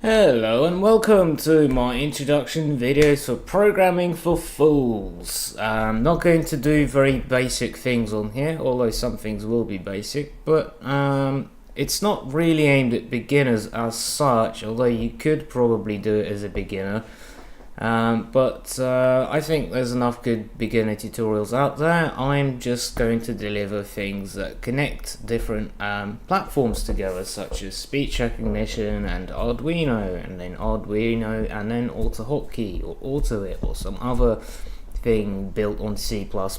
Hello and welcome to my introduction videos for programming for fools. I'm not going to do very basic things on here, although some things will be basic, but it's not really aimed at beginners as such, although you could probably do it as a beginner. But I think there's enough good beginner tutorials out there. I'm just going to deliver things that connect different platforms together, such as speech recognition and Arduino, and then AutoHotkey or AutoIt or some other thing built on C++ or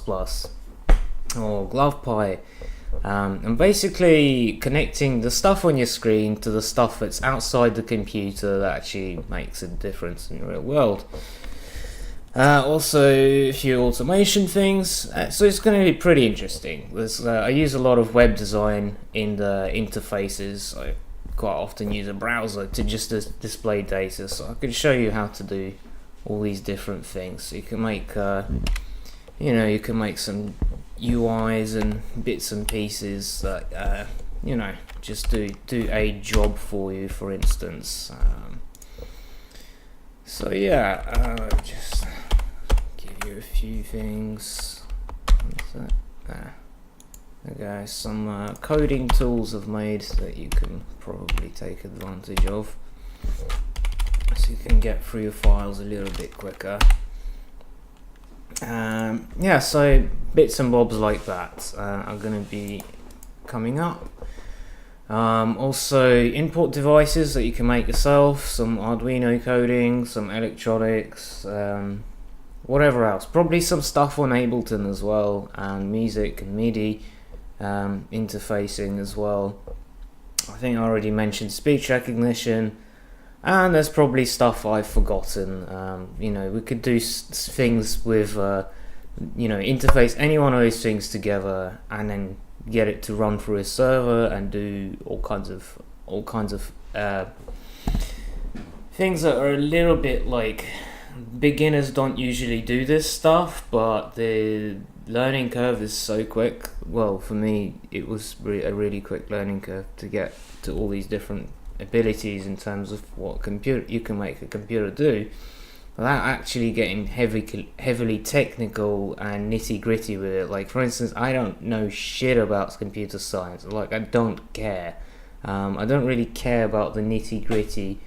GlovePy. And basically connecting the stuff on your screen to the stuff that's outside the computer that actually makes a difference in the real world. Also, a few automation things, so it's going to be pretty interesting. I use a lot of web design in the interfaces. I quite often use a browser to just display data, so I can show you how to do all these different things. So you can make some UIs and bits and pieces that just do a job for you, for instance. Just give you a few things. Okay, some coding tools I've made that you can probably take advantage of, so you can get through your files a little bit quicker. So bits and bobs like that are going to be coming up. Also, import devices that you can make yourself, some Arduino coding, some electronics, whatever else. Probably some stuff on Ableton as well, and music and MIDI interfacing as well. I think I already mentioned speech recognition. And there's probably stuff I've forgotten. We could do things with, interface any one of those things together, and then get it to run through a server and do all kinds of things that are a little bit like beginners don't usually do this stuff, but the learning curve is so quick. Well, for me, it was a really quick learning curve to get to all these different abilities in terms of what you can make a computer do, without actually getting heavily technical and nitty gritty with it. Like, for instance, I don't know shit about computer science. Like, I don't care. I don't really care about the nitty gritty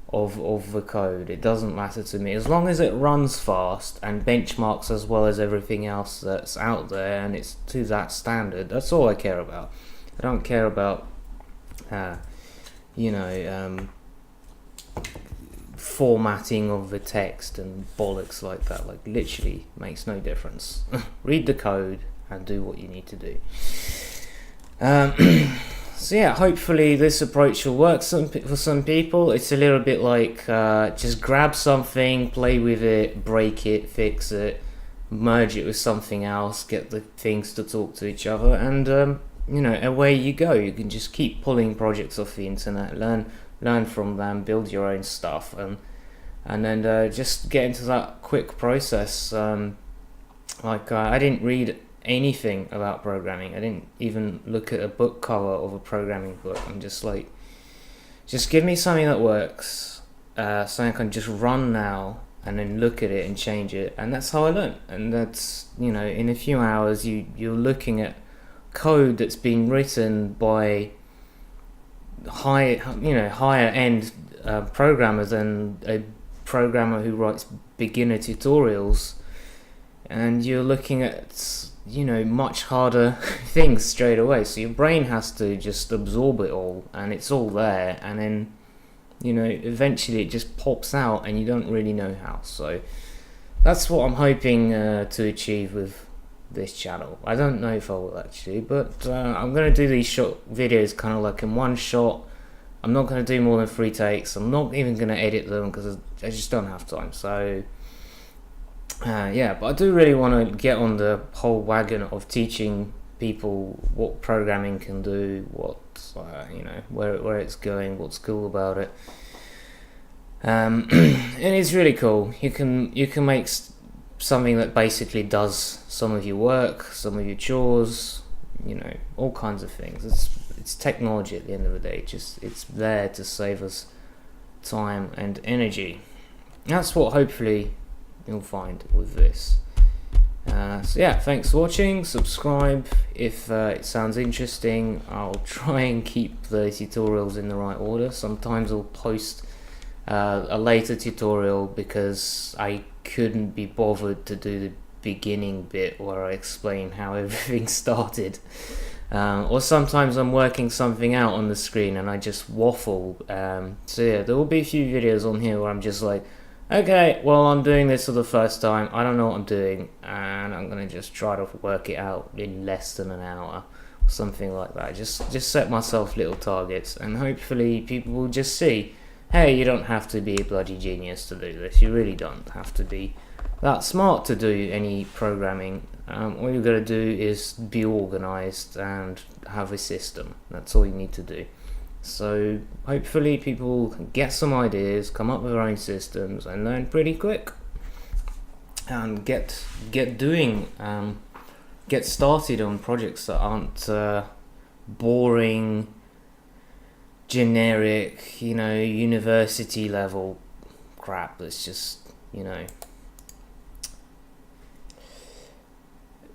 of the code. It doesn't matter to me as long as it runs fast and benchmarks as well as everything else that's out there, and it's to that standard. That's all I care about. I don't care about formatting of the text and bollocks like that. Like, literally makes no difference. Read the code and do what you need to do. Hopefully this approach will work for some people. It's a little bit like just grab something, play with it, break it, fix it, merge it with something else, get the things to talk to each other, and away you go. You can just keep pulling projects off the internet, learn from them, build your own stuff, and then just get into that quick process. I didn't read anything about programming. I didn't even look at a book cover of a programming book. I'm just like, just give me something that works, something I can just run now, and then look at it and change it. And that's how I learned. And that's, in a few hours you're looking at code that's been written by higher end programmers than a programmer who writes beginner tutorials, and you're looking at much harder things straight away. So your brain has to just absorb it all, and it's all there, and then eventually it just pops out, and you don't really know how. So that's what I'm hoping to achieve with this channel. I don't know if I will actually, but I'm going to do these short videos kind of like in one shot. I'm not going to do more than 3 takes. I'm not even going to edit them because I just don't have time. So but I do really want to get on the whole wagon of teaching people what programming can do, what where it's going, what's cool about it. And it's really cool. You can make something that basically does some of your work, some of your chores, all kinds of things. It's technology at the end of the day. It's there to save time and energy. That's what hopefully you'll find with this. So yeah, thanks for watching. Subscribe if it sounds interesting. I'll try and keep the tutorials in the right order. Sometimes I'll post a later tutorial because I couldn't be bothered to do the beginning bit where I explain how everything started. Or sometimes I'm working something out on the screen and I just waffle. So yeah, there will be a few videos on here where I'm just like, okay, well, I'm doing this for the first time, I don't know what I'm doing, and I'm gonna just try to work it out in less than an hour, or something like that. Just set myself little targets, and hopefully people will just see, hey, you don't have to be a bloody genius to do this. You really don't have to be that smart to do any programming. All you gotta do is be organized and have a system. That's all you need to do. So hopefully people get some ideas, come up with their own systems, and learn pretty quick, and get doing, get started on projects that aren't boring, generic, university level crap. That's just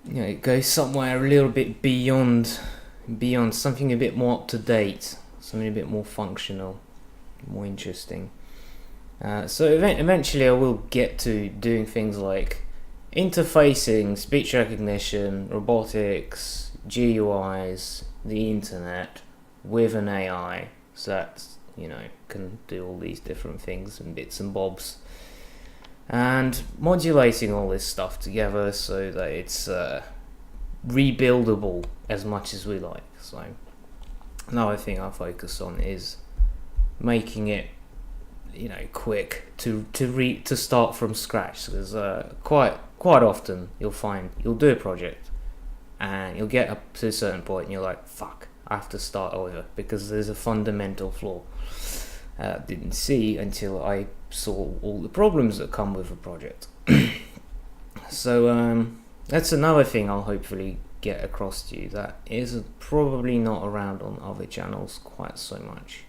it goes somewhere a little bit beyond something a bit more up to date. Something a bit more functional, more interesting. So eventually I will get to doing things like interfacing, speech recognition, robotics, GUIs, the internet with an AI, so that can do all these different things and bits and bobs, and modulating all this stuff together so that it's rebuildable as much as we like. So another thing I focus on is making it, quick to start from scratch. Because quite often you'll do a project and you'll get up to a certain point and you're like, fuck, I have to start over because there's a fundamental flaw didn't see until I saw all the problems that come with a project. So that's another thing I'll hopefully get across to you that is probably not around on other channels quite so much.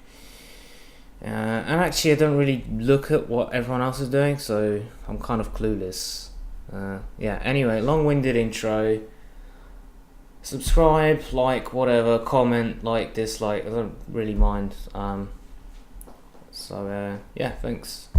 And actually I don't really look at what everyone else is doing, so I'm kind of clueless. Yeah, anyway, long-winded intro. Subscribe, like, whatever, comment, like, dislike, I don't really mind. So yeah, thanks.